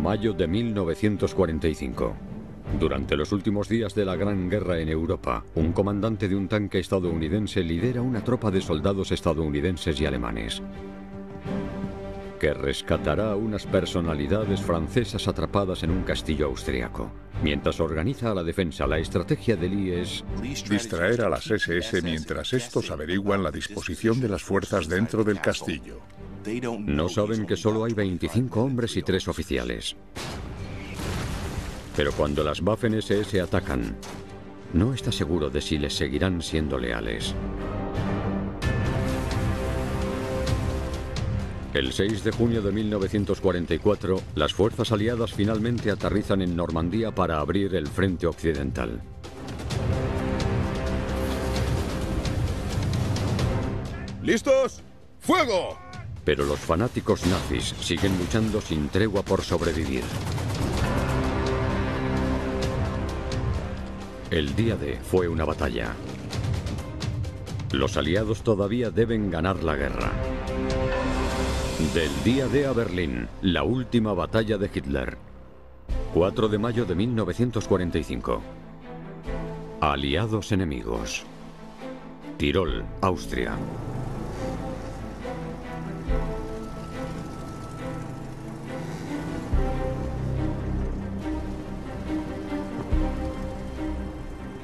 Mayo de 1945. Durante los últimos días de la Gran Guerra en Europa, un comandante de un tanque estadounidense lidera una tropa de soldados estadounidenses y alemanes que rescatará a unas personalidades francesas atrapadas en un castillo austriaco. Mientras organiza la defensa, la estrategia de Lee es distraer a las SS mientras estos averiguan la disposición de las fuerzas dentro del castillo. No saben que solo hay 25 hombres y 3 oficiales. Pero cuando las Waffen-SS atacan, no está seguro de si les seguirán siendo leales. El 6 de junio de 1944, las fuerzas aliadas finalmente aterrizan en Normandía para abrir el frente occidental. ¿Listos? ¡Fuego! Pero los fanáticos nazis siguen luchando sin tregua por sobrevivir. El día D fue una batalla. Los aliados todavía deben ganar la guerra. Del día D a Berlín, la última batalla de Hitler. 4 de mayo de 1945. Aliados enemigos. Tirol, Austria.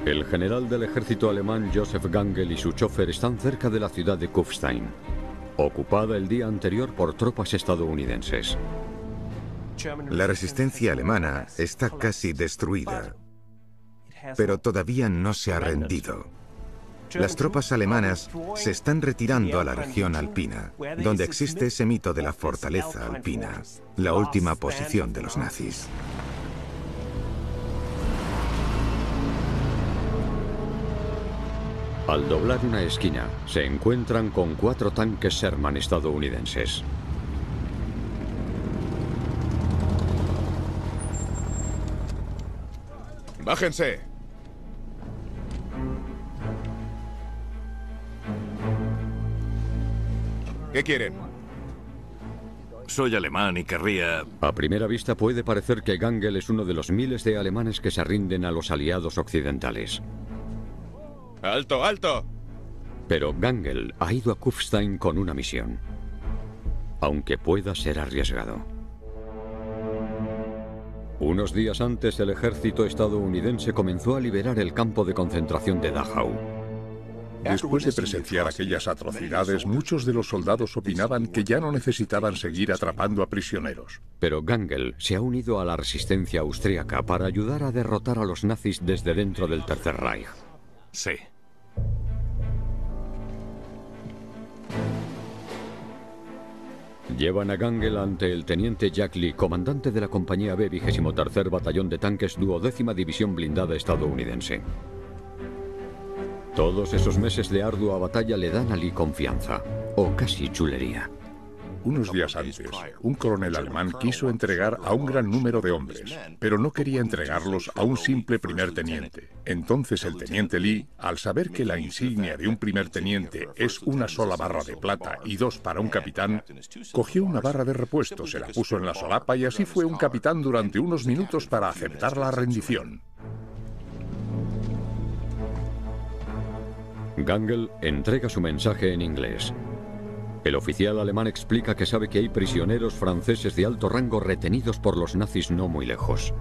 El general del ejército alemán Josef Gangel y su chofer están cerca de la ciudad de Kufstein, ocupada el día anterior por tropas estadounidenses. La resistencia alemana está casi destruida, pero todavía no se ha rendido. Las tropas alemanas se están retirando a la región alpina, donde existe ese mito de la fortaleza alpina, la última posición de los nazis. Al doblar una esquina, se encuentran con 4 tanques Sherman estadounidenses. ¡Bájense! ¿Qué quieren? Soy alemán y querría... A primera vista puede parecer que Gangel es uno de los miles de alemanes que se rinden a los aliados occidentales. ¡Alto, alto! Pero Gangel ha ido a Kufstein con una misión, aunque pueda ser arriesgado. Unos días antes, el ejército estadounidense comenzó a liberar el campo de concentración de Dachau. Después de presenciar aquellas atrocidades, muchos de los soldados opinaban que ya no necesitaban seguir atrapando a prisioneros. Pero Gangel se ha unido a la resistencia austríaca para ayudar a derrotar a los nazis desde dentro del Tercer Reich. Sí. Llevan a Gangel ante el teniente Jack Lee, comandante de la compañía B, 23º Batallón de Tanques, 12ª División Blindada estadounidense. Todos esos meses de ardua batalla le dan a Lee confianza, o casi chulería. Unos días antes, un coronel alemán quiso entregar a un gran número de hombres, pero no quería entregarlos a un simple primer teniente. Entonces el teniente Lee, al saber que la insignia de un primer teniente es una sola barra de plata y 2 para un capitán, cogió una barra de repuesto, se la puso en la solapa y así fue un capitán durante unos minutos para aceptar la rendición. Gangel entrega su mensaje en inglés. El oficial alemán explica que sabe que hay prisioneros franceses de alto rango retenidos por los nazis no muy lejos.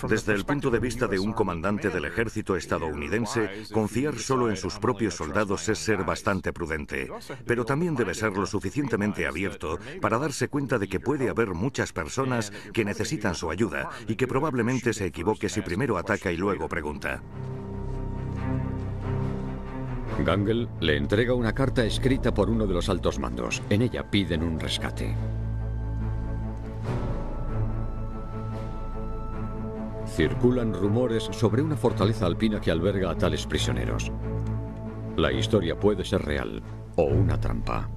Desde el punto de vista de un comandante del ejército estadounidense, confiar solo en sus propios soldados es ser bastante prudente, pero también debe ser lo suficientemente abierto para darse cuenta de que puede haber muchas personas que necesitan su ayuda y que probablemente se equivoque si primero ataca y luego pregunta. Gangel le entrega una carta escrita por uno de los altos mandos. En ella piden un rescate. Circulan rumores sobre una fortaleza alpina que alberga a tales prisioneros. La historia puede ser real o una trampa.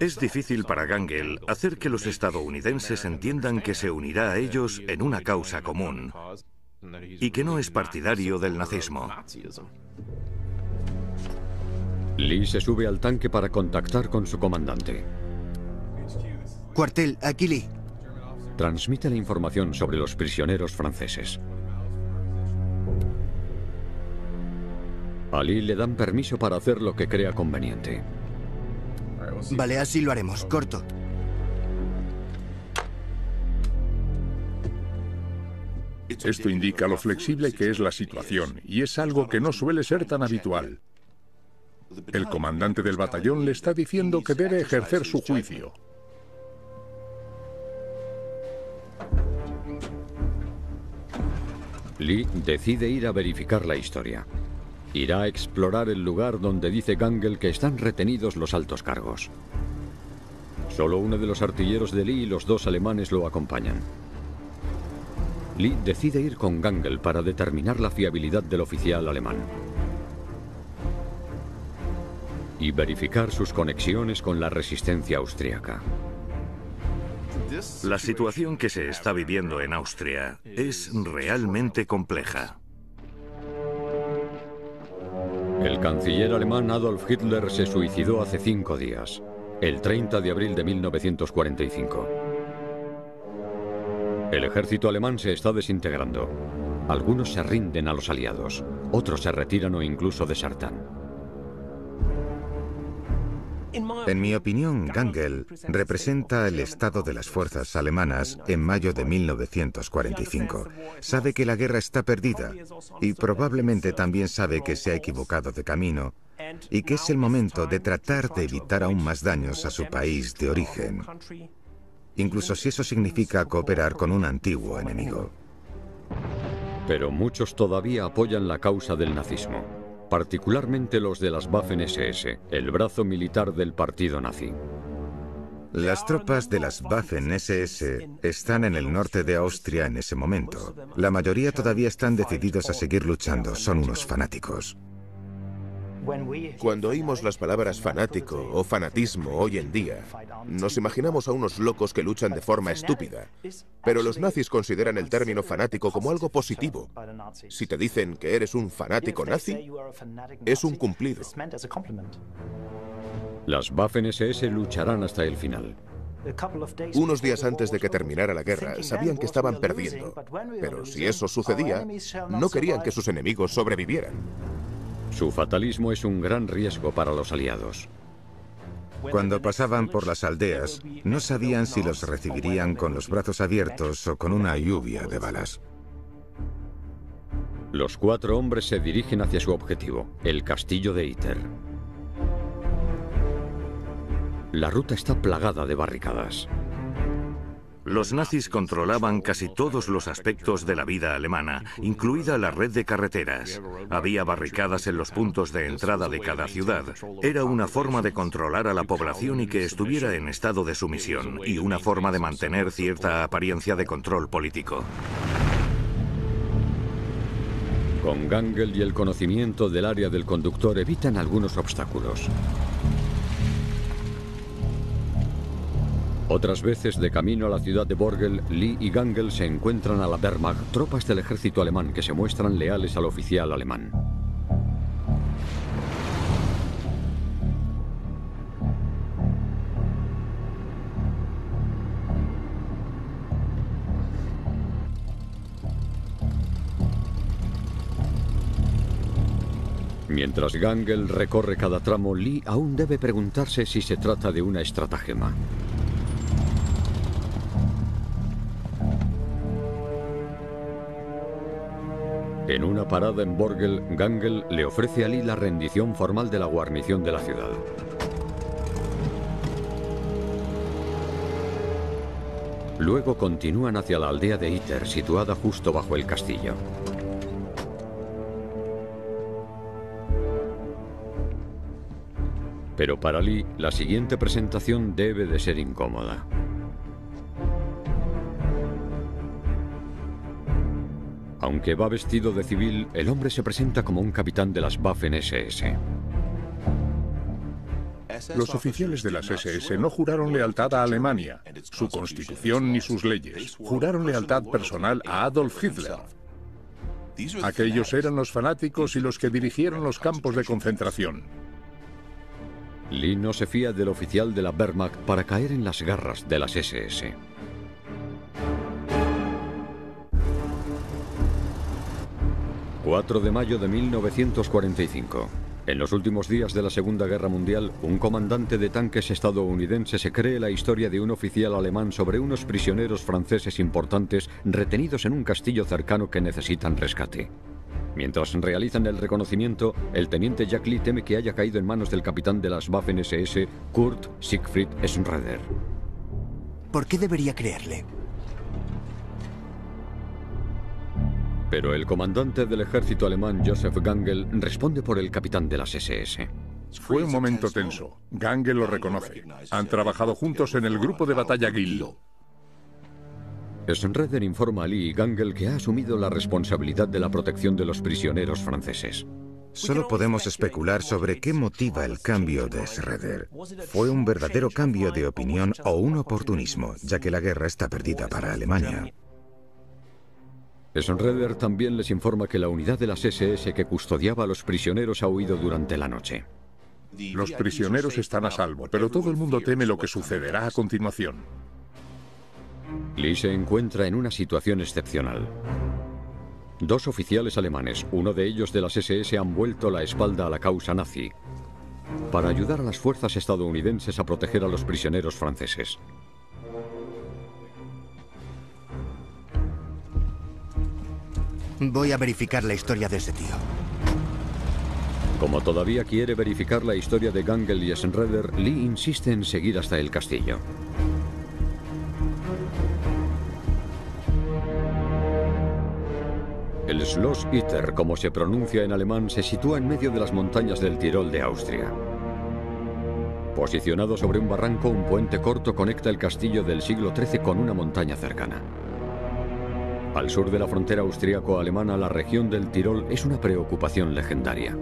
Es difícil para Gangel hacer que los estadounidenses entiendan que se unirá a ellos en una causa común y que no es partidario del nazismo. Lee se sube al tanque para contactar con su comandante. Cuartel, aquí Lee. Transmite la información sobre los prisioneros franceses. A Lee le dan permiso para hacer lo que crea conveniente. Vale, así lo haremos. Corto. Esto indica lo flexible que es la situación, y es algo que no suele ser tan habitual. El comandante del batallón le está diciendo que debe ejercer su juicio. Lee decide ir a verificar la historia. Irá a explorar el lugar donde dice Gangel que están retenidos los altos cargos. Solo uno de los artilleros de Lee y los dos alemanes lo acompañan. Lee decide ir con Gangel para determinar la fiabilidad del oficial alemán y verificar sus conexiones con la resistencia austríaca. La situación que se está viviendo en Austria es realmente compleja. El canciller alemán Adolf Hitler se suicidó hace 5 días, el 30 de abril de 1945. El ejército alemán se está desintegrando. Algunos se rinden a los aliados, otros se retiran o incluso desertan. En mi opinión, Gangel representa el estado de las fuerzas alemanas en mayo de 1945. Sabe que la guerra está perdida y probablemente también sabe que se ha equivocado de camino y que es el momento de tratar de evitar aún más daños a su país de origen, incluso si eso significa cooperar con un antiguo enemigo. Pero muchos todavía apoyan la causa del nazismo, particularmente los de las Waffen-SS, el brazo militar del partido nazi. Las tropas de las Waffen-SS están en el norte de Austria en ese momento. La mayoría todavía están decididos a seguir luchando, son unos fanáticos. Cuando oímos las palabras fanático o fanatismo hoy en día, nos imaginamos a unos locos que luchan de forma estúpida. Pero los nazis consideran el término fanático como algo positivo. Si te dicen que eres un fanático nazi, es un cumplido. Las Waffen-SS lucharán hasta el final. Unos días antes de que terminara la guerra, sabían que estaban perdiendo. Pero si eso sucedía, no querían que sus enemigos sobrevivieran. Su fatalismo es un gran riesgo para los aliados. Cuando pasaban por las aldeas, no sabían si los recibirían con los brazos abiertos o con una lluvia de balas. Los 4 hombres se dirigen hacia su objetivo, el castillo de Iter. La ruta está plagada de barricadas. Los nazis controlaban casi todos los aspectos de la vida alemana, incluida la red de carreteras. Había barricadas en los puntos de entrada de cada ciudad. Era una forma de controlar a la población y que estuviera en estado de sumisión, y una forma de mantener cierta apariencia de control político. Con Gangel y el conocimiento del área del conductor evitan algunos obstáculos. Otras veces, de camino a la ciudad de Borgel, Lee y Gangel se encuentran a la Wehrmacht, tropas del ejército alemán que se muestran leales al oficial alemán. Mientras Gangel recorre cada tramo, Lee aún debe preguntarse si se trata de una estratagema. En una parada en Borgel, Gangel le ofrece a Lee la rendición formal de la guarnición de la ciudad. Luego continúan hacia la aldea de Iter, situada justo bajo el castillo. Pero para Lee, la siguiente presentación debe de ser incómoda. Aunque va vestido de civil, el hombre se presenta como un capitán de las Waffen-SS. Los oficiales de las SS no juraron lealtad a Alemania, su constitución ni sus leyes. Juraron lealtad personal a Adolf Hitler. Aquellos eran los fanáticos y los que dirigieron los campos de concentración. Lee no se fía del oficial de la Wehrmacht para caer en las garras de las SS. ...4 de mayo de 1945... En los últimos días de la Segunda Guerra Mundial, un comandante de tanques estadounidense se cree la historia de un oficial alemán sobre unos prisioneros franceses importantes retenidos en un castillo cercano que necesitan rescate. Mientras realizan el reconocimiento, el teniente Jack Lee teme que haya caído en manos del capitán de las Waffen-SS, Kurt Siegfried Schroeder. ¿Por qué debería creerle? Pero el comandante del ejército alemán, Joseph Gangel, responde por el capitán de las SS. Fue un momento tenso. Gangel lo reconoce. Han trabajado juntos en el grupo de batalla Guil. Schroeder informa a Lee y Gangel que ha asumido la responsabilidad de la protección de los prisioneros franceses. Solo podemos especular sobre qué motiva el cambio de Schroeder. ¿Fue un verdadero cambio de opinión o un oportunismo, ya que la guerra está perdida para Alemania? Schroeder también les informa que la unidad de las SS que custodiaba a los prisioneros ha huido durante la noche. Los prisioneros están a salvo, pero todo el mundo teme lo que sucederá a continuación. Lee se encuentra en una situación excepcional. 2 oficiales alemanes, uno de ellos de las SS, han vuelto la espalda a la causa nazi para ayudar a las fuerzas estadounidenses a proteger a los prisioneros franceses. Voy a verificar la historia de ese tío. Como todavía quiere verificar la historia de Gangel y Schroeder, Lee insiste en seguir hasta el castillo. El Schloss Itter, como se pronuncia en alemán, se sitúa en medio de las montañas del Tirol de Austria. Posicionado sobre un barranco, un puente corto conecta el castillo del siglo XIII con una montaña cercana. Al sur de la frontera austríaco-alemana, la región del Tirol es una preocupación legendaria.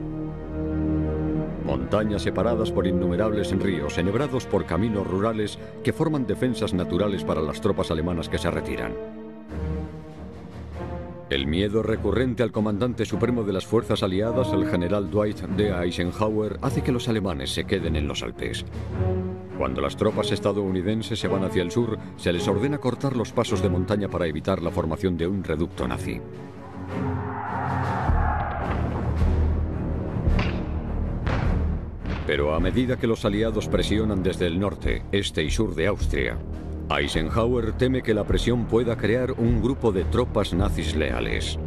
Montañas separadas por innumerables ríos, enhebrados por caminos rurales que forman defensas naturales para las tropas alemanas que se retiran. El miedo recurrente al comandante supremo de las fuerzas aliadas, el general Dwight D. Eisenhower, hace que los alemanes se queden en los Alpes. Cuando las tropas estadounidenses se van hacia el sur, se les ordena cortar los pasos de montaña para evitar la formación de un reducto nazi. Pero a medida que los aliados presionan desde el norte, este y sur de Austria, Eisenhower teme que la presión pueda crear un grupo de tropas nazis leales.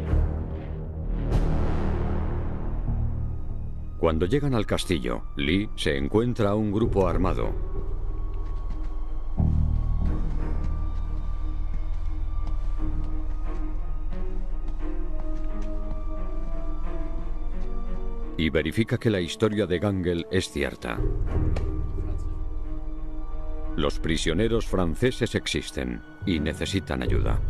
Cuando llegan al castillo, Lee se encuentra a un grupo armado. Y verifica que la historia de Gangel es cierta. Los prisioneros franceses existen y necesitan ayuda.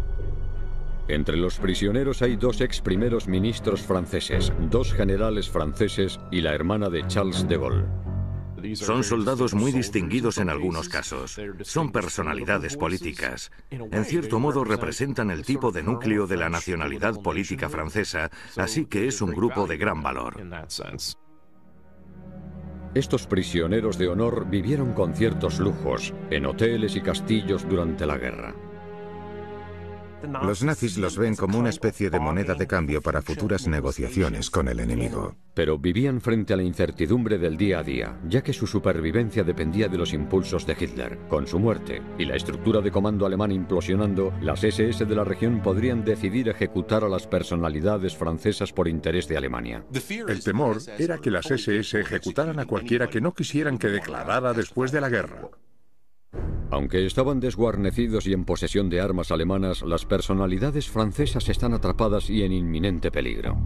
Entre los prisioneros hay 2 ex primeros ministros franceses, 2 generales franceses y la hermana de Charles de Gaulle. Son soldados muy distinguidos en algunos casos. Son personalidades políticas. En cierto modo representan el tipo de núcleo de la nacionalidad política francesa, así que es un grupo de gran valor. Estos prisioneros de honor vivieron con ciertos lujos, en hoteles y castillos durante la guerra. Los nazis los ven como una especie de moneda de cambio para futuras negociaciones con el enemigo. Pero vivían frente a la incertidumbre del día a día, ya que su supervivencia dependía de los impulsos de Hitler. Con su muerte y la estructura de comando alemán implosionando, las SS de la región podrían decidir ejecutar a las personalidades francesas por interés de Alemania. El temor era que las SS ejecutaran a cualquiera que no quisieran que declarara después de la guerra. Aunque estaban desguarnecidos y en posesión de armas alemanas, las personalidades francesas están atrapadas y en inminente peligro.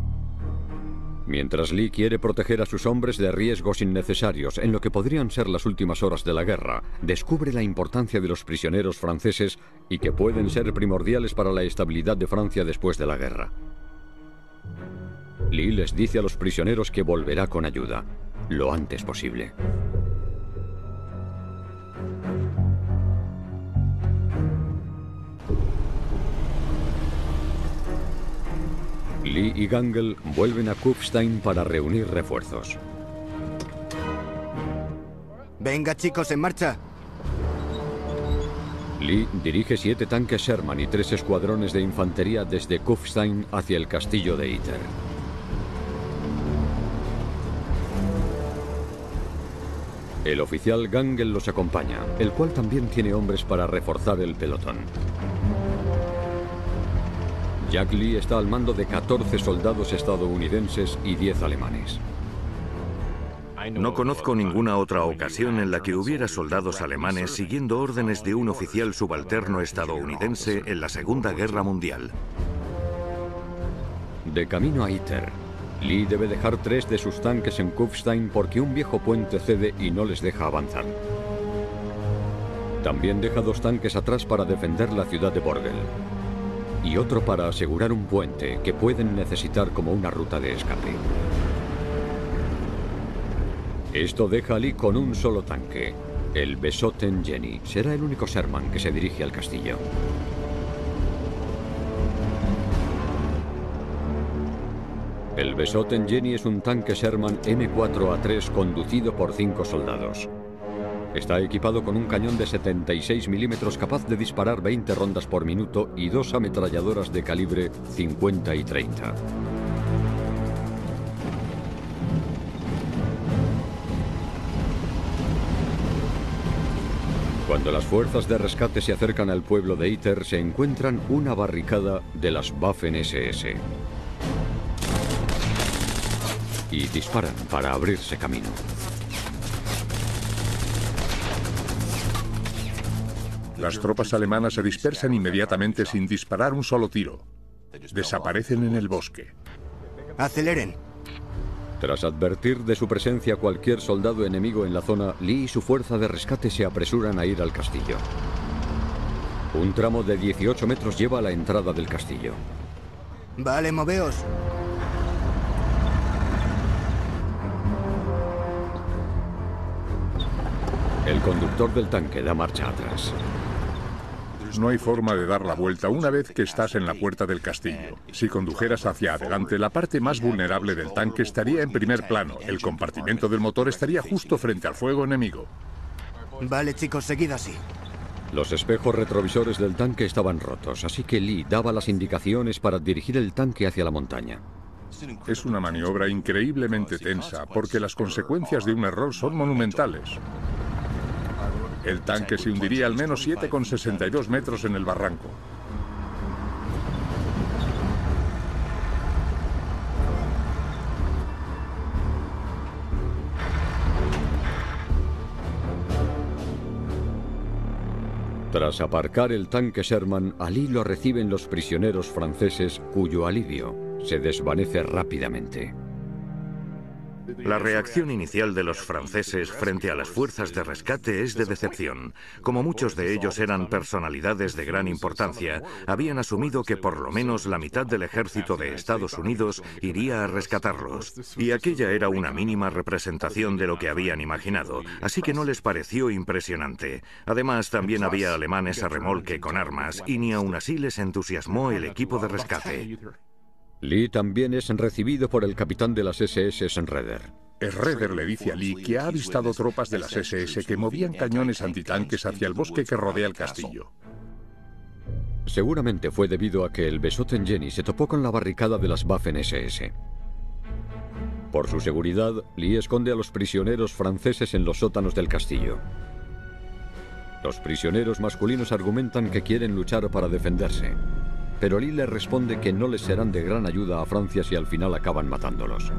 Mientras Lee quiere proteger a sus hombres de riesgos innecesarios en lo que podrían ser las últimas horas de la guerra, descubre la importancia de los prisioneros franceses y que pueden ser primordiales para la estabilidad de Francia después de la guerra. Lee les dice a los prisioneros que volverá con ayuda, lo antes posible. Lee y Gangel vuelven a Kufstein para reunir refuerzos. Venga, chicos, en marcha. Lee dirige 7 tanques Sherman y 3 escuadrones de infantería desde Kufstein hacia el castillo de Iter. El oficial Gangel los acompaña, el cual también tiene hombres para reforzar el pelotón. Jack Lee está al mando de 14 soldados estadounidenses y 10 alemanes. No conozco ninguna otra ocasión en la que hubiera soldados alemanes siguiendo órdenes de un oficial subalterno estadounidense en la Segunda Guerra Mundial. De camino a Iter, Lee debe dejar 3 de sus tanques en Kufstein porque un viejo puente cede y no les deja avanzar. También deja 2 tanques atrás para defender la ciudad de Borgel y otro para asegurar un puente que pueden necesitar como una ruta de escape. Esto deja a Lee con un solo tanque, el Besotten Jenny. Será el único Sherman que se dirige al castillo. El Besotten Jenny es un tanque Sherman M4A3 conducido por 5 soldados. Está equipado con un cañón de 76 milímetros capaz de disparar 20 rondas por minuto y 2 ametralladoras de calibre 50 y 30. Cuando las fuerzas de rescate se acercan al pueblo de Iter, se encuentran una barricada de las Waffen-SS. Y disparan para abrirse camino. Las tropas alemanas se dispersan inmediatamente sin disparar un solo tiro. Desaparecen en el bosque. ¡Aceleren! Tras advertir de su presencia cualquier soldado enemigo en la zona, Lee y su fuerza de rescate se apresuran a ir al castillo. Un tramo de 18 metros lleva a la entrada del castillo. Vale, moveos. El conductor del tanque da marcha atrás. No hay forma de dar la vuelta una vez que estás en la puerta del castillo. Si condujeras hacia adelante, la parte más vulnerable del tanque estaría en primer plano. El compartimento del motor estaría justo frente al fuego enemigo. Vale, chicos, seguid así. Los espejos retrovisores del tanque estaban rotos, así que Lee daba las indicaciones para dirigir el tanque hacia la montaña. Es una maniobra increíblemente tensa, porque las consecuencias de un error son monumentales. El tanque se hundiría al menos 7,62 metros en el barranco. Tras aparcar el tanque Sherman, a Lee lo reciben los prisioneros franceses, cuyo alivio se desvanece rápidamente. La reacción inicial de los franceses frente a las fuerzas de rescate es de decepción. Como muchos de ellos eran personalidades de gran importancia, habían asumido que por lo menos la mitad del ejército de Estados Unidos iría a rescatarlos. Y aquella era una mínima representación de lo que habían imaginado, así que no les pareció impresionante. Además, también había alemanes a remolque con armas, y ni aún así les entusiasmó el equipo de rescate. Lee también es recibido por el capitán de las SS, Schroeder. Schroeder le dice a Lee que ha avistado tropas de las SS que movían cañones antitanques hacia el bosque que rodea el castillo. Seguramente fue debido a que el Besotten Jenny se topó con la barricada de las Waffen-SS. Por su seguridad, Lee esconde a los prisioneros franceses en los sótanos del castillo. Los prisioneros masculinos argumentan que quieren luchar para defenderse, pero Lee les responde que no les serán de gran ayuda a Francia si al final acaban matándolos.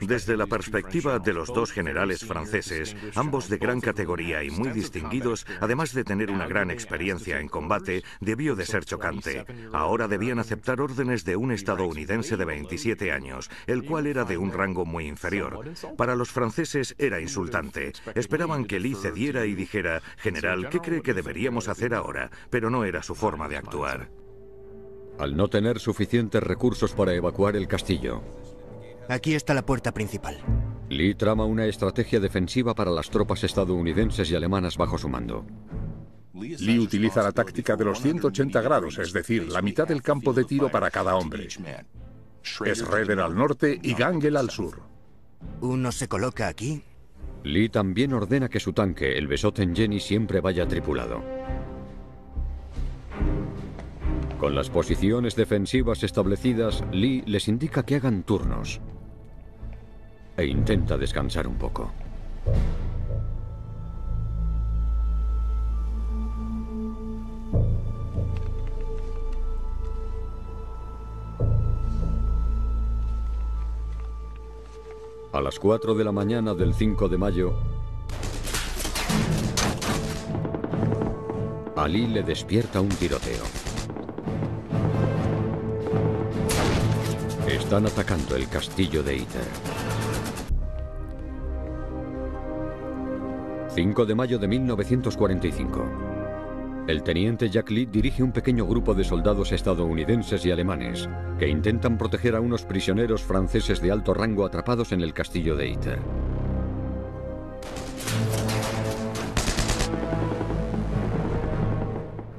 Desde la perspectiva de los dos generales franceses, ambos de gran categoría y muy distinguidos, además de tener una gran experiencia en combate, debió de ser chocante. Ahora debían aceptar órdenes de un estadounidense de 27 años, el cual era de un rango muy inferior. Para los franceses era insultante. Esperaban que Lee cediera y dijera: «General, ¿qué cree que deberíamos hacer ahora?», pero no era su forma de actuar. Al no tener suficientes recursos para evacuar el castillo, Aquí está la puerta principal. Lee trama una estrategia defensiva para las tropas estadounidenses y alemanas bajo su mando. Lee utiliza la táctica de los 180 grados, es decir, la mitad del campo de tiro para cada hombre. Schroeder al norte y Gangel al sur. Uno se coloca aquí Lee también ordena que su tanque, el Besotten Jenny, siempre vaya tripulado. Con las posiciones defensivas establecidas, Lee les indica que hagan turnos e intenta descansar un poco. A las 4 de la mañana del 5 de mayo, a Lee le despierta un tiroteo. Están atacando el castillo de Iter. 5 de mayo de 1945. El teniente Jack Lee dirige un pequeño grupo de soldados estadounidenses y alemanes que intentan proteger a unos prisioneros franceses de alto rango atrapados en el castillo de Iter.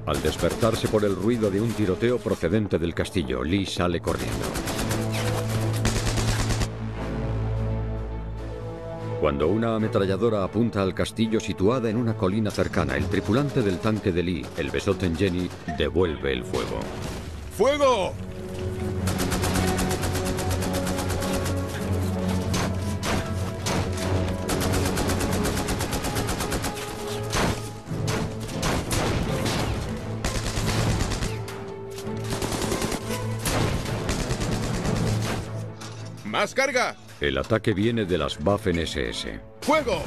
Al despertarse por el ruido de un tiroteo procedente del castillo, Lee sale corriendo. Cuando una ametralladora apunta al castillo situada en una colina cercana, el tripulante del tanque de Lee, el Besotten Jenny, devuelve el fuego. ¡Fuego! ¡Más carga! El ataque viene de las Waffen-SS. ¡Fuego!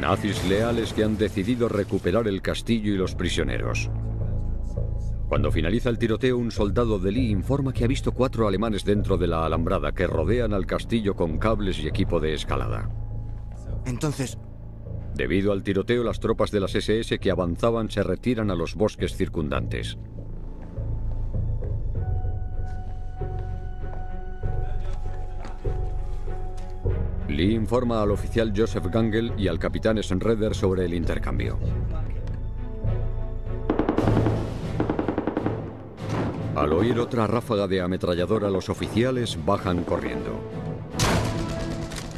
Nazis leales que han decidido recuperar el castillo y los prisioneros. Cuando finaliza el tiroteo, un soldado de Lee informa que ha visto 4 alemanes dentro de la alambrada que rodean al castillo con cables y equipo de escalada. Entonces, Debido al tiroteo, las tropas de las SS que avanzaban se retiran a los bosques circundantes. Lee informa al oficial Joseph Gangel y al capitán Schroeder sobre el intercambio. Al oír otra ráfaga de ametralladora, los oficiales bajan corriendo.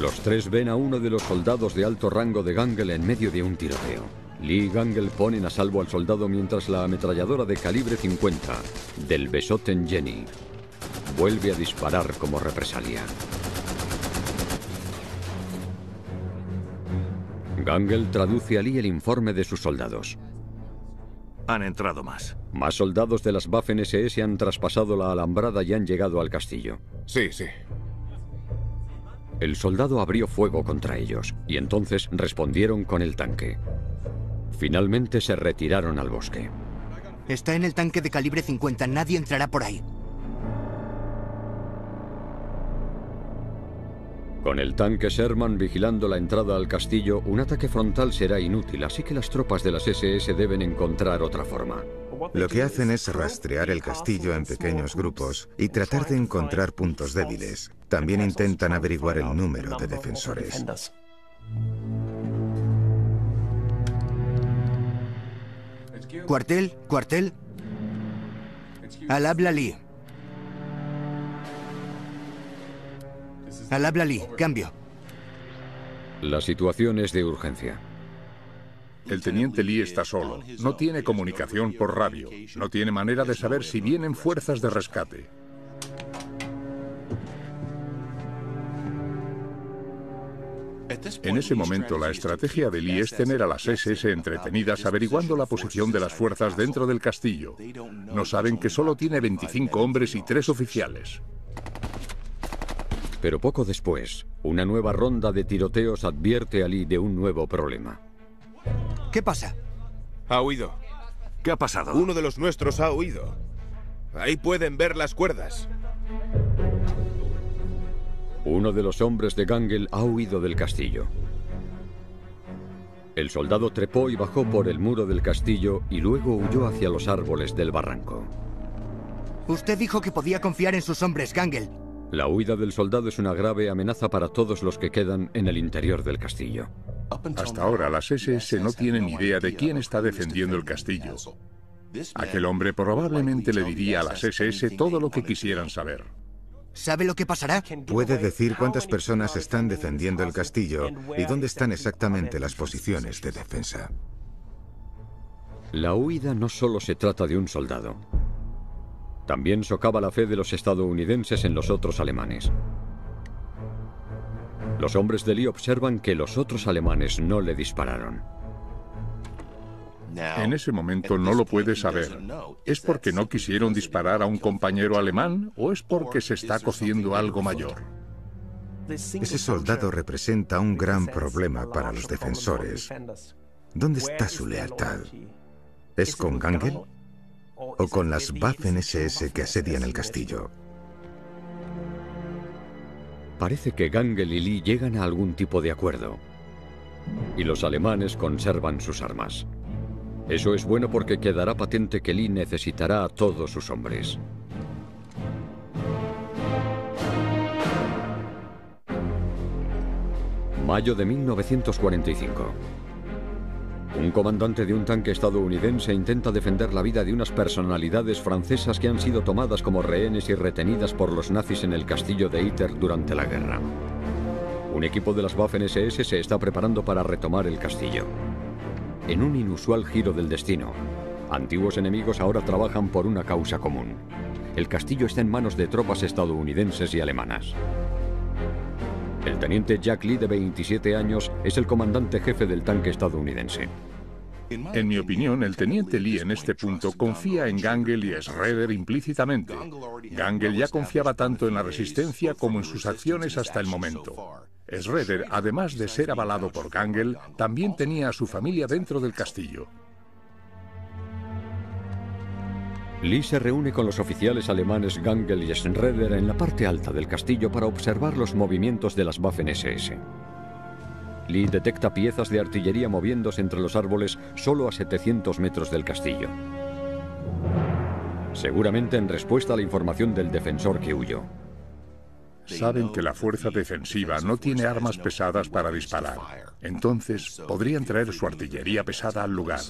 Los 3 ven a uno de los soldados de alto rango de Gangel en medio de un tiroteo. Lee y Gangel ponen a salvo al soldado mientras la ametralladora de calibre 50 del Besotten Jenny vuelve a disparar como represalia. Gangel traduce a Lee el informe de sus soldados. Han entrado más. Más soldados de las Waffen-SS han traspasado la alambrada y han llegado al castillo. Sí, sí. El soldado abrió fuego contra ellos y entonces respondieron con el tanque. Finalmente se retiraron al bosque. está en el tanque de calibre 50. Nadie entrará por ahí. Con el tanque Sherman vigilando la entrada al castillo, un ataque frontal será inútil, así que las tropas de las SS deben encontrar otra forma. Lo que hacen es rastrear el castillo en pequeños grupos y tratar de encontrar puntos débiles. También intentan averiguar el número de defensores. Cuartel, cuartel. Al habla Lee. Al habla Lee, cambio. La situación es de urgencia. El teniente Lee está solo. No tiene comunicación por radio. No tiene manera de saber si vienen fuerzas de rescate. En ese momento, la estrategia de Lee es tener a las SS entretenidas averiguando la posición de las fuerzas dentro del castillo. No saben que solo tiene 25 hombres y 3 oficiales. Pero poco después, una nueva ronda de tiroteos advierte a Lee de un nuevo problema. ¿Qué pasa? Ha huido. ¿Qué ha pasado? Uno de los nuestros ha huido. Ahí pueden ver las cuerdas. Uno de los hombres de Gangel ha huido del castillo. El soldado trepó y bajó por el muro del castillo y luego huyó hacia los árboles del barranco. Usted dijo que podía confiar en sus hombres, Gangel. La huida del soldado es una grave amenaza para todos los que quedan en el interior del castillo. Hasta ahora, las SS no tienen idea de quién está defendiendo el castillo. Aquel hombre probablemente le diría a las SS todo lo que quisieran saber. ¿Sabe lo que pasará? Puede decir cuántas personas están defendiendo el castillo y dónde están exactamente las posiciones de defensa. La huida no solo se trata de un soldado. También socava la fe de los estadounidenses en los otros alemanes. Los hombres de Lee observan que los otros alemanes no le dispararon. En ese momento no lo puede saber. ¿Es porque no quisieron disparar a un compañero alemán o es porque se está cociendo algo mayor? Ese soldado representa un gran problema para los defensores. ¿Dónde está su lealtad? ¿Es con Gangel o con las Waffen-SS que asedian el castillo? Parece que Gangel y Lee llegan a algún tipo de acuerdo. Y los alemanes conservan sus armas. Eso es bueno porque quedará patente que Lee necesitará a todos sus hombres. Mayo de 1945. Un comandante de un tanque estadounidense intenta defender la vida de unas personalidades francesas que han sido tomadas como rehenes y retenidas por los nazis en el castillo de Itter durante la guerra. Un equipo de las Waffen-SS se está preparando para retomar el castillo. En un inusual giro del destino, antiguos enemigos ahora trabajan por una causa común. El castillo está en manos de tropas estadounidenses y alemanas. El teniente Jack Lee, de 27 años, es el comandante jefe del tanque estadounidense. En mi opinión, el teniente Lee en este punto confía en Gangel y Schroeder implícitamente. Gangel ya confiaba tanto en la resistencia como en sus acciones hasta el momento. Schroeder, además de ser avalado por Gangel, también tenía a su familia dentro del castillo. Lee se reúne con los oficiales alemanes Gangel y Schroeder en la parte alta del castillo para observar los movimientos de las Waffen-SS. Lee detecta piezas de artillería moviéndose entre los árboles solo a 700 metros del castillo. Seguramente en respuesta a la información del defensor que huyó. Saben que la fuerza defensiva no tiene armas pesadas para disparar. Entonces, podrían traer su artillería pesada al lugar.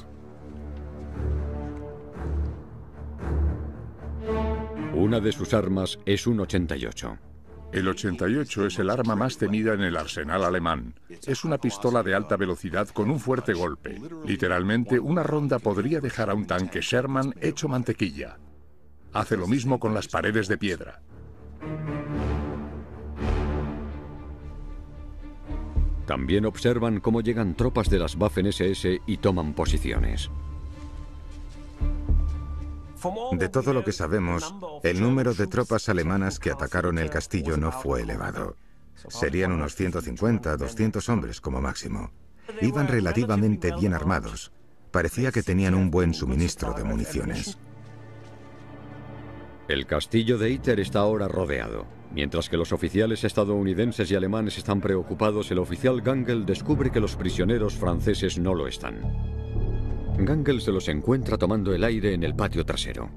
Una de sus armas es un 88. El 88 es el arma más temida en el arsenal alemán. Es una pistola de alta velocidad con un fuerte golpe. Literalmente, una ronda podría dejar a un tanque Sherman hecho mantequilla. Hace lo mismo con las paredes de piedra. También observan cómo llegan tropas de las Waffen-SS y toman posiciones. De todo lo que sabemos, el número de tropas alemanas que atacaron el castillo no fue elevado. Serían unos 150, 200 hombres como máximo. Iban relativamente bien armados. Parecía que tenían un buen suministro de municiones. El castillo de Itter está ahora rodeado. Mientras que los oficiales estadounidenses y alemanes están preocupados, el oficial Gangel descubre que los prisioneros franceses no lo están. Gangel se los encuentra tomando el aire en el patio trasero.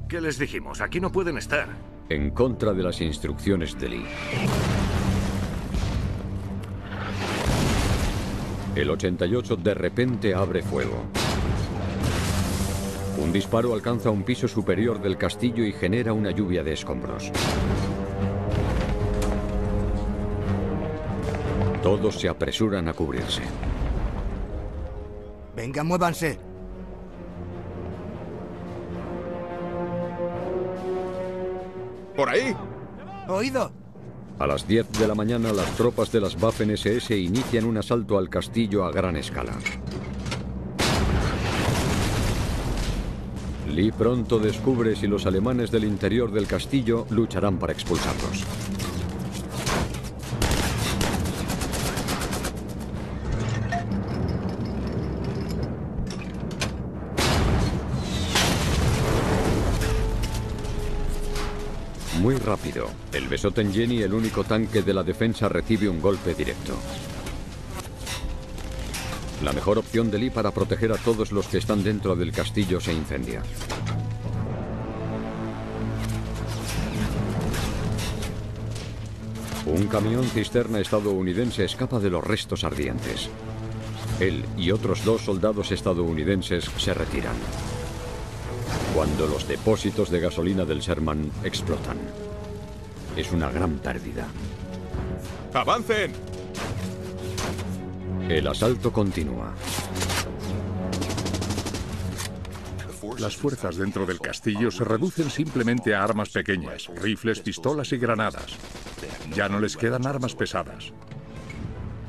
¿Qué les dijimos? Aquí no pueden estar. En contra de las instrucciones de Lee. El 88 de repente abre fuego. Un disparo alcanza un piso superior del castillo y genera una lluvia de escombros. Todos se apresuran a cubrirse. Venga, muévanse. ¡Por ahí! ¿Oído? A las 10 de la mañana, las tropas de las Waffen-SS inician un asalto al castillo a gran escala. Lee pronto descubre si los alemanes del interior del castillo lucharán para expulsarlos. Muy rápido, el Besotten Jenny, el único tanque de la defensa, recibe un golpe directo. La mejor opción de Lee para proteger a todos los que están dentro del castillo se incendia. Un camión cisterna estadounidense escapa de los restos ardientes. Él y otros 2 soldados estadounidenses se retiran. Cuando los depósitos de gasolina del Sherman explotan. es una gran pérdida. ¡Avancen! El asalto continúa. Las fuerzas dentro del castillo se reducen simplemente a armas pequeñas, rifles, pistolas y granadas. Ya no les quedan armas pesadas.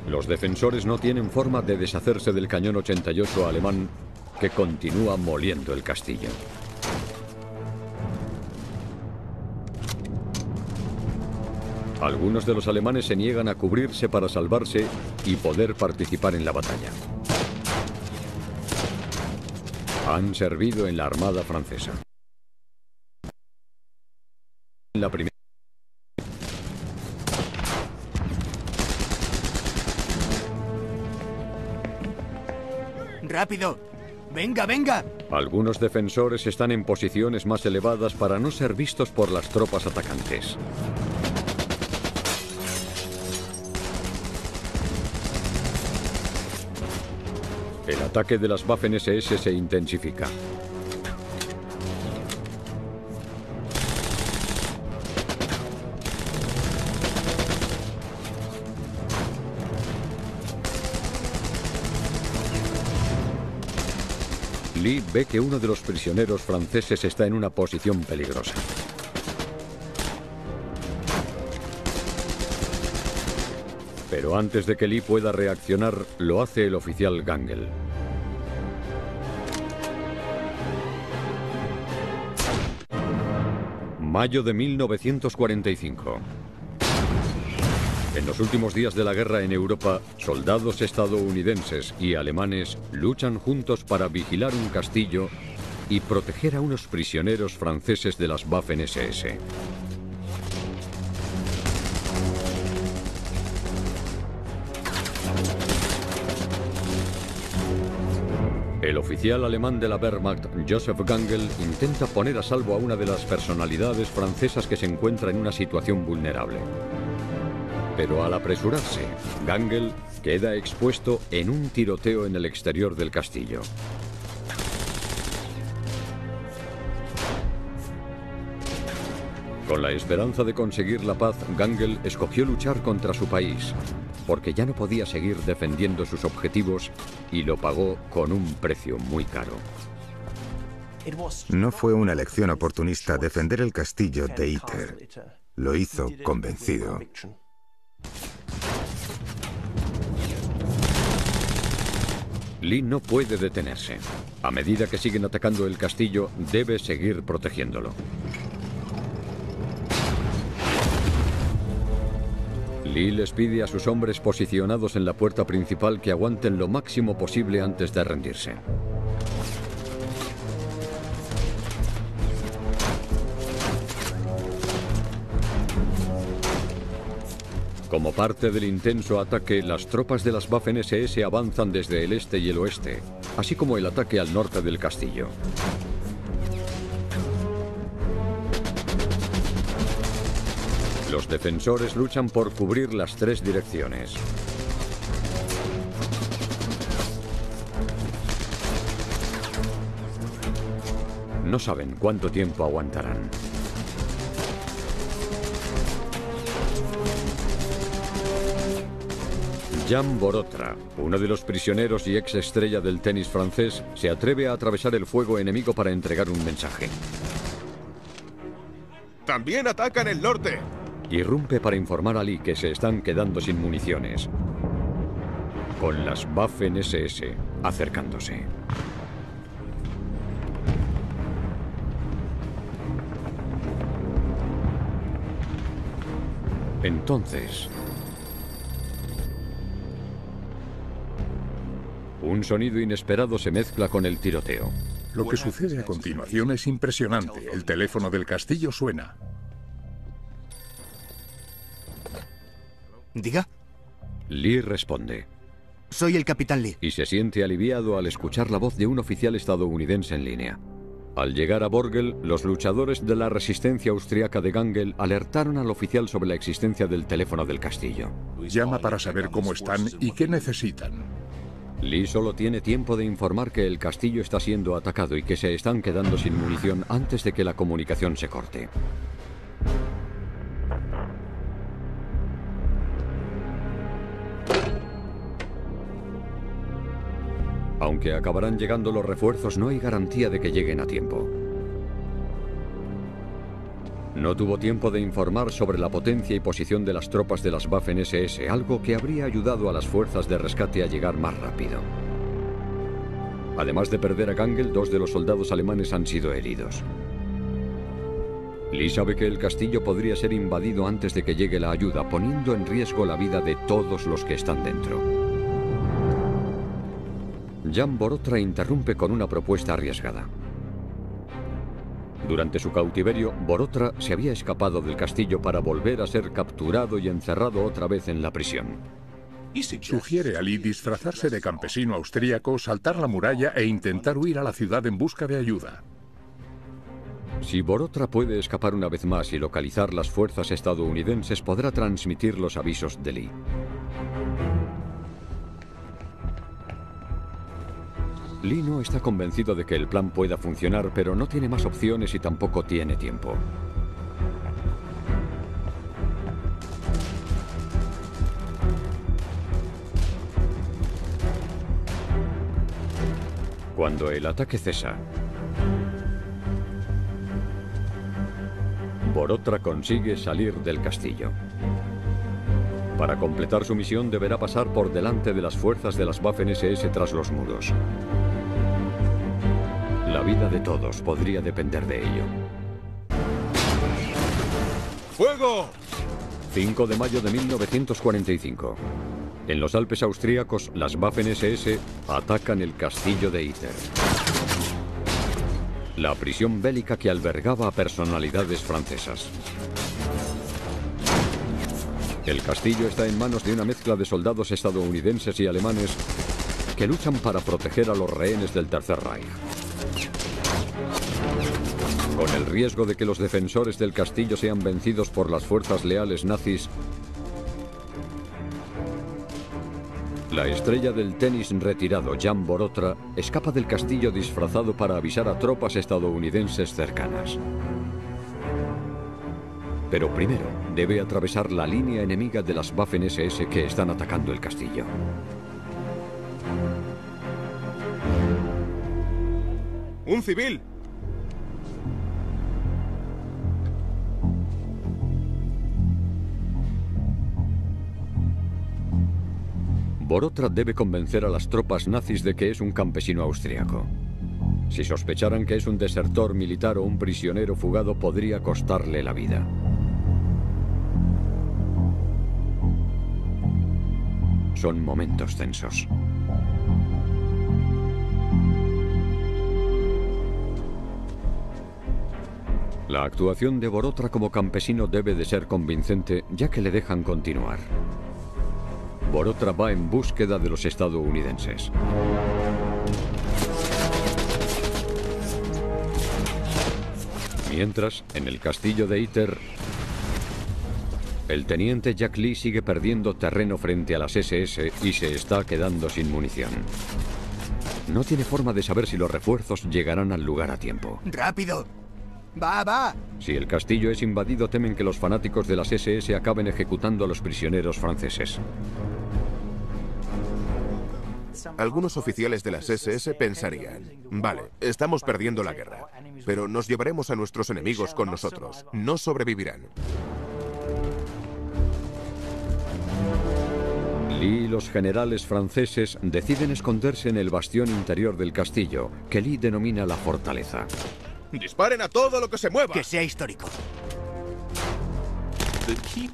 Los defensores no tienen forma de deshacerse del cañón 88 alemán que continúa moliendo el castillo. Algunos de los alemanes se niegan a cubrirse para salvarse y poder participar en la batalla. Han servido en la Armada francesa. En la primera. ¡Rápido! ¡Venga, venga! Algunos defensores están en posiciones más elevadas para no ser vistos por las tropas atacantes. El ataque de las Waffen-SS se intensifica. Lee ve que uno de los prisioneros franceses está en una posición peligrosa. Pero antes de que Lee pueda reaccionar, lo hace el oficial Gangel. Mayo de 1945. En los últimos días de la guerra en Europa, soldados estadounidenses y alemanes luchan juntos para vigilar un castillo y proteger a unos prisioneros franceses de las Waffen-SS. El oficial alemán de la Wehrmacht, Joseph Gangel, intenta poner a salvo a una de las personalidades francesas que se encuentra en una situación vulnerable. Pero al apresurarse, Gangel queda expuesto en un tiroteo en el exterior del castillo. Con la esperanza de conseguir la paz, Gangel escogió luchar contra su país, porque ya no podía seguir defendiendo sus objetivos y lo pagó con un precio muy caro. No fue una elección oportunista defender el castillo de Iter. Lo hizo convencido. Lee no puede detenerse. A medida que siguen atacando el castillo, debe seguir protegiéndolo. Lee les pide a sus hombres posicionados en la puerta principal que aguanten lo máximo posible antes de rendirse. Como parte del intenso ataque, las tropas de las Waffen-SS avanzan desde el este y el oeste, así como el ataque al norte del castillo. Los defensores luchan por cubrir las tres direcciones. No saben cuánto tiempo aguantarán. Jan Borotra, uno de los prisioneros y ex estrella del tenis francés, se atreve a atravesar el fuego enemigo para entregar un mensaje. ¡También atacan el norte! Irrumpe para informar a Lee que se están quedando sin municiones, con las Waffen-SS acercándose. Entonces, un sonido inesperado se mezcla con el tiroteo. Lo que sucede a continuación es impresionante. El teléfono del castillo suena. ¿Diga? Lee responde. Soy el capitán Lee. Y se siente aliviado al escuchar la voz de un oficial estadounidense en línea. Al llegar a Borgel, los luchadores de la resistencia austriaca de Gangel alertaron al oficial sobre la existencia del teléfono del castillo. Llama para saber cómo están y qué necesitan. Lee solo tiene tiempo de informar que el castillo está siendo atacado y que se están quedando sin munición antes de que la comunicación se corte. Aunque acabarán llegando los refuerzos, no hay garantía de que lleguen a tiempo. No tuvo tiempo de informar sobre la potencia y posición de las tropas de las Waffen-SS, algo que habría ayudado a las fuerzas de rescate a llegar más rápido. Además de perder a Gangel, 2 de los soldados alemanes han sido heridos. Lee sabe que el castillo podría ser invadido antes de que llegue la ayuda, poniendo en riesgo la vida de todos los que están dentro. Jan Borotra interrumpe con una propuesta arriesgada. Durante su cautiverio, Borotra se había escapado del castillo para volver a ser capturado y encerrado otra vez en la prisión. Sugiere a Lee disfrazarse de campesino austríaco, saltar la muralla e intentar huir a la ciudad en busca de ayuda. Si Borotra puede escapar una vez más y localizar las fuerzas estadounidenses, podrá transmitir los avisos de Lee. Lee no está convencido de que el plan pueda funcionar, pero no tiene más opciones y tampoco tiene tiempo. Cuando el ataque cesa, Borotra consigue salir del castillo. Para completar su misión deberá pasar por delante de las fuerzas de las Waffen-SS tras los muros. La vida de todos podría depender de ello. ¡Fuego! 5 de mayo de 1945. En los Alpes austríacos, las Waffen-SS atacan el castillo de Iter, la prisión bélica que albergaba a personalidades francesas. El castillo está en manos de una mezcla de soldados estadounidenses y alemanes que luchan para proteger a los rehenes del Tercer Reich. Con el riesgo de que los defensores del castillo sean vencidos por las fuerzas leales nazis, la estrella del tenis retirado, Jan Borotra, escapa del castillo disfrazado para avisar a tropas estadounidenses cercanas. Pero primero debe atravesar la línea enemiga de las Waffen-SS que están atacando el castillo. ¡Un civil! Borotra debe convencer a las tropas nazis de que es un campesino austriaco. Si sospecharan que es un desertor militar o un prisionero fugado, podría costarle la vida. Son momentos tensos. La actuación de Borotra como campesino debe de ser convincente, ya que le dejan continuar. Borotra va en búsqueda de los estadounidenses. Mientras, en el castillo de Iter, el teniente Jack Lee sigue perdiendo terreno frente a las SS y se está quedando sin munición. No tiene forma de saber si los refuerzos llegarán al lugar a tiempo. ¡Rápido! ¡Va, va! Si el castillo es invadido, temen que los fanáticos de las SS acaben ejecutando a los prisioneros franceses. Algunos oficiales de las SS pensarían, vale, estamos perdiendo la guerra, pero nos llevaremos a nuestros enemigos con nosotros. No sobrevivirán. Lee y los generales franceses deciden esconderse en el bastión interior del castillo, que Lee denomina la fortaleza. ¡Disparen a todo lo que se mueva! Que sea histórico.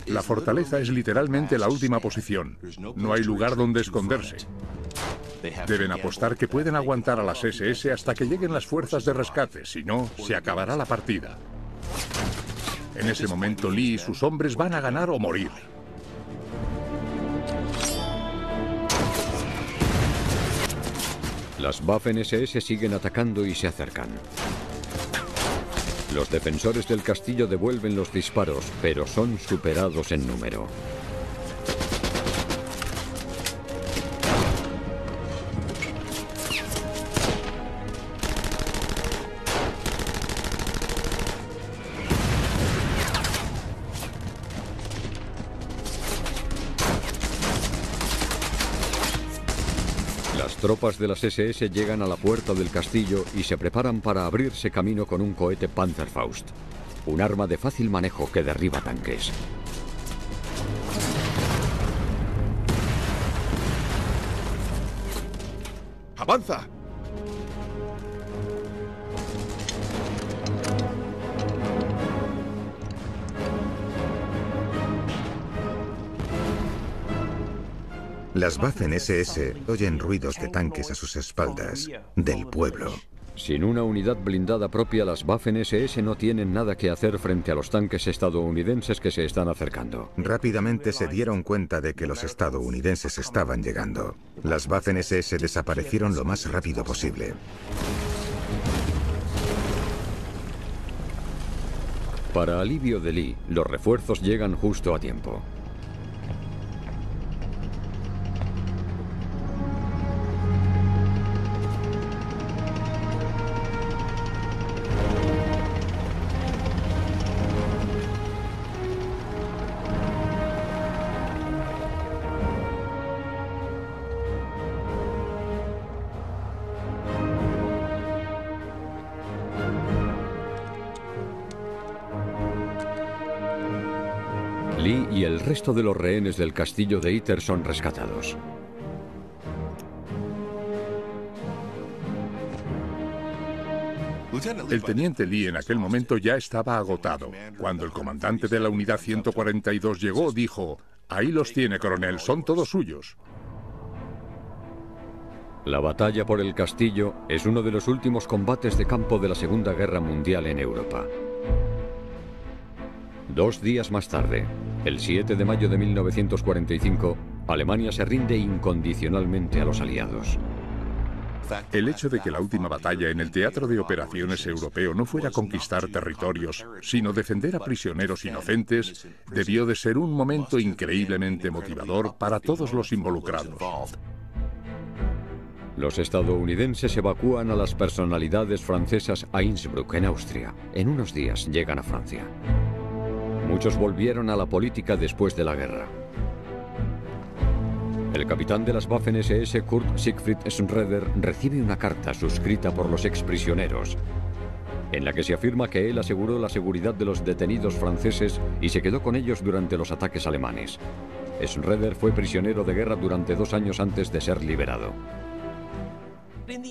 La fortaleza es literalmente la última posición. No hay lugar donde esconderse. Deben apostar que pueden aguantar a las SS hasta que lleguen las fuerzas de rescate, si no, se acabará la partida. En ese momento, Lee y sus hombres van a ganar o morir. Las Waffen-SS siguen atacando y se acercan. Los defensores del castillo devuelven los disparos, pero son superados en número. Las tropas de las SS llegan a la puerta del castillo y se preparan para abrirse camino con un cohete Panzerfaust, un arma de fácil manejo que derriba tanques. ¡Avanza! Las Waffen-SS oyen ruidos de tanques a sus espaldas, del pueblo. Sin una unidad blindada propia, las Waffen-SS no tienen nada que hacer frente a los tanques estadounidenses que se están acercando. Rápidamente se dieron cuenta de que los estadounidenses estaban llegando. Las Waffen-SS desaparecieron lo más rápido posible. Para alivio de Lee, los refuerzos llegan justo a tiempo. Lee y el resto de los rehenes del castillo de Iter son rescatados. El teniente Lee en aquel momento ya estaba agotado. Cuando el comandante de la unidad 142 llegó, dijo: «Ahí los tiene, coronel, son todos suyos». La batalla por el castillo es uno de los últimos combates de campo de la Segunda Guerra Mundial en Europa. 2 días más tarde, el 7 de mayo de 1945, Alemania se rinde incondicionalmente a los aliados. El hecho de que la última batalla en el teatro de operaciones europeo no fuera conquistar territorios, sino defender a prisioneros inocentes, debió de ser un momento increíblemente motivador para todos los involucrados. Los estadounidenses evacúan a las personalidades francesas a Innsbruck, en Austria. En unos días llegan a Francia. Muchos volvieron a la política después de la guerra. El capitán de las Waffen-SS, Kurt Siegfried Schroeder, recibe una carta suscrita por los exprisioneros, en la que se afirma que él aseguró la seguridad de los detenidos franceses y se quedó con ellos durante los ataques alemanes. Schroeder fue prisionero de guerra durante 2 años antes de ser liberado.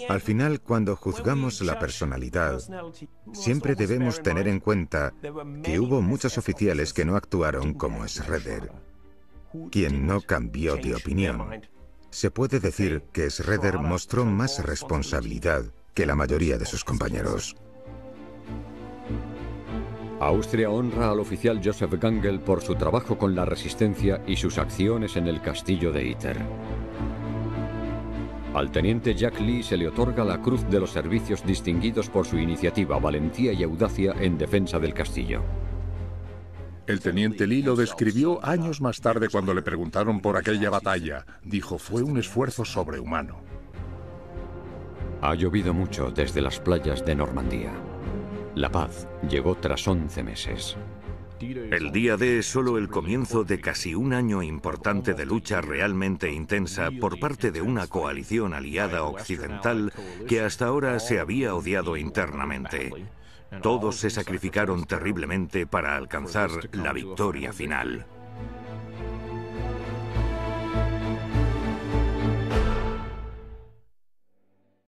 Al final, cuando juzgamos la personalidad, siempre debemos tener en cuenta que hubo muchos oficiales que no actuaron como Schroeder, quien no cambió de opinión. Se puede decir que Schroeder mostró más responsabilidad que la mayoría de sus compañeros. Austria honra al oficial Joseph Gangel por su trabajo con la resistencia y sus acciones en el castillo de Iter. Al teniente Jack Lee se le otorga la Cruz de los Servicios Distinguidos por su iniciativa, valentía y audacia en defensa del castillo. El teniente Lee lo describió años más tarde cuando le preguntaron por aquella batalla. Dijo: «Fue un esfuerzo sobrehumano». Ha llovido mucho desde las playas de Normandía. La paz llegó tras 11 meses. El día D es solo el comienzo de casi un año importante de lucha realmente intensa por parte de una coalición aliada occidental que hasta ahora se había odiado internamente. Todos se sacrificaron terriblemente para alcanzar la victoria final.